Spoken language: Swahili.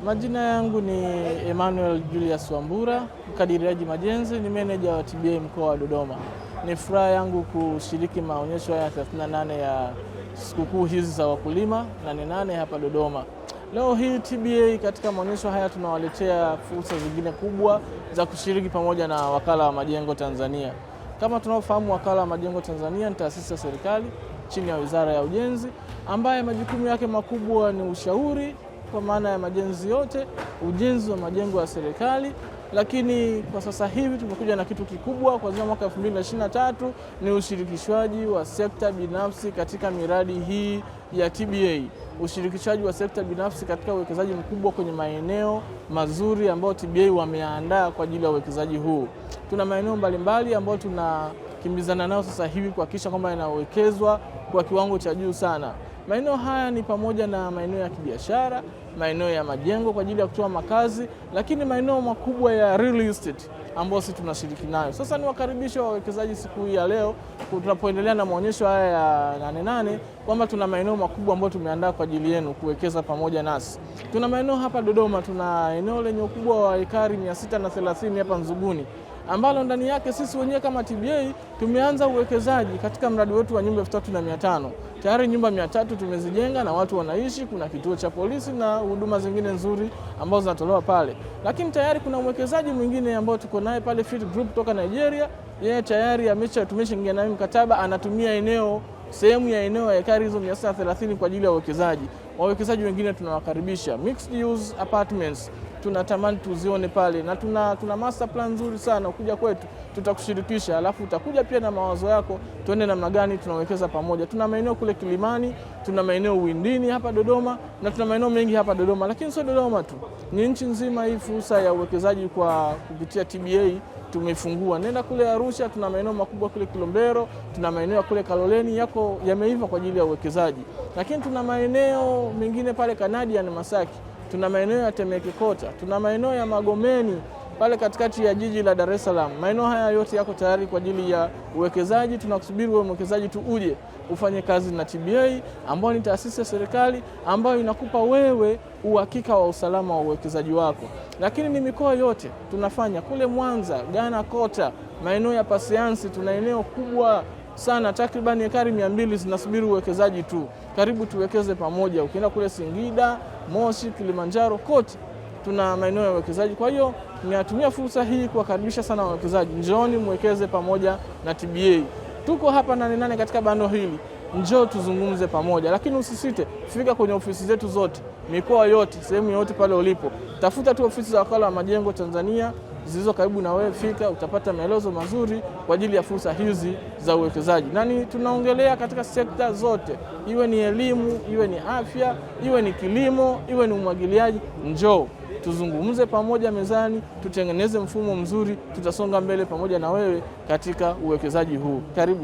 Majina yangu ni Emmanuel Julius Wambura, mkadiriaji majenzi, ni meneja wa TBA mkoa wa Dodoma. Ni furaha yangu kushiriki maonyesho haya 38 ya sikukuu hizi za wakulima na 8 hapa Dodoma. Leo hii TBA katika maonyesho haya tunawaletea fursa zingine kubwa za kushiriki pamoja na Wakala wa Majengo Tanzania. Kama tunaofahamu, Wakala wa Majengo Tanzania ni taasisi ya serikali chini ya Wizara ya Ujenzi ambaye majukumu yake makubwa ni ushauri kwa maana ya majenzi yote, ujenzi wa majengo ya serikali. Lakini kwa sasa hivi tumekuja na kitu kikubwa kuanzia mwaka 2023 ni ushirikishwaji wa sekta binafsi katika miradi hii ya TBA. Ushirikishwaji wa sekta binafsi katika uwekezaji mkubwa kwenye maeneo mazuri ambayo TBA wameandaa kwa ajili ya uwekezaji huu. Tuna maeneo mbalimbali ambayo tunakimbizana nao sasa hivi kuhakikisha kwamba yanawekezwa kwa kiwango cha juu sana. Maeneo haya ni pamoja na maeneo ya kibiashara, maeneo ya majengo kwa ajili ya kutoa makazi, lakini maeneo makubwa ya real estate ambayo sisi tunashiriki nayo. Sasa ni wakaribisha wawekezaji siku hii ya leo tunapoendelea na maonyesho haya ya 88 kwamba tuna maeneo makubwa ambayo tumeandaa kwa ajili yenu kuwekeza pamoja nasi. Tuna maeneo hapa Dodoma, tuna eneo lenye ukubwa wa ekari 630 hapa Nzuguni, ambalo ndani yake sisi wenyewe kama TBA tumeanza uwekezaji katika mradi wetu wa nyumba 3500. Tayari nyumba 300 tumezijenga na watu wanaishi, kuna kituo cha polisi na huduma zingine nzuri ambazo zinatolewa pale. Lakini tayari kuna mwekezaji mwingine ambao tuko naye pale, Fit Group kutoka Nigeria. Yeye tayari tumeshaingia naye mkataba, anatumia sehemu ya eneo ya ekari hizo 630 kwa ajili ya uwekezaji. Wawekezaji wengine tunawakaribisha. Mixed use apartments tunatamani tuzione pale, na tuna master plan nzuri sana. Ukija kwetu tutakushirikisha, alafu utakuja pia na mawazo yako, tuende namna gani tunawekeza pamoja. Tuna maeneo kule Kilimani, tuna maeneo Windini hapa Dodoma, na tuna maeneo mengi hapa Dodoma. Lakini sio Dodoma tu, ni nchi nzima hii fursa ya uwekezaji kwa kupitia TBA tumefungua. Nenda kule Arusha, tuna maeneo makubwa kule Kilombero, tuna maeneo kule Kaloleni yameiva kwa ajili ya uwekezaji. Lakini tuna maeneo mengine pale Canadian Masaki, tuna maeneo ya Temeke Kota, tuna maeneo ya Magomeni pale katikati ya jiji la Dar es Salaam. Maeneo haya yote yako tayari kwa ajili ya uwekezaji. Tunakusubiri wewe mwekezaji tu uje ufanye kazi na TBA ambayo ni taasisi ya serikali ambayo inakupa wewe uhakika wa usalama wa uwekezaji wako. Lakini ni mikoa yote tunafanya, kule Mwanza, Ghana Kota, maeneo ya Pasiansi, tuna eneo kubwa sana takriban ekari 200 zinasubiri uwekezaji tu. Karibu tuwekeze pamoja. Ukienda kule Singida, Moshi, Kilimanjaro, kote tuna maeneo ya uwekezaji. Kwa hiyo nimetumia fursa hii kuwakaribisha sana wawekezaji. Njooni mwekeze pamoja na TBA. Tuko hapa 88 katika bando hili. Njoo tuzungumze pamoja, lakini usisite, fika kwenye ofisi zetu zote, mikoa yote, sehemu yote pale ulipo. Tafuta tu ofisi za Wakala wa Majengo Tanzania zilizo karibu na wewe, fika, utapata maelezo mazuri kwa ajili ya fursa hizi za uwekezaji. Nani tunaongelea katika sekta zote, iwe ni elimu, iwe ni afya, iwe ni kilimo, iwe ni umwagiliaji. Njoo tuzungumze pamoja mezani, tutengeneze mfumo mzuri, tutasonga mbele pamoja na wewe katika uwekezaji huu. Karibu.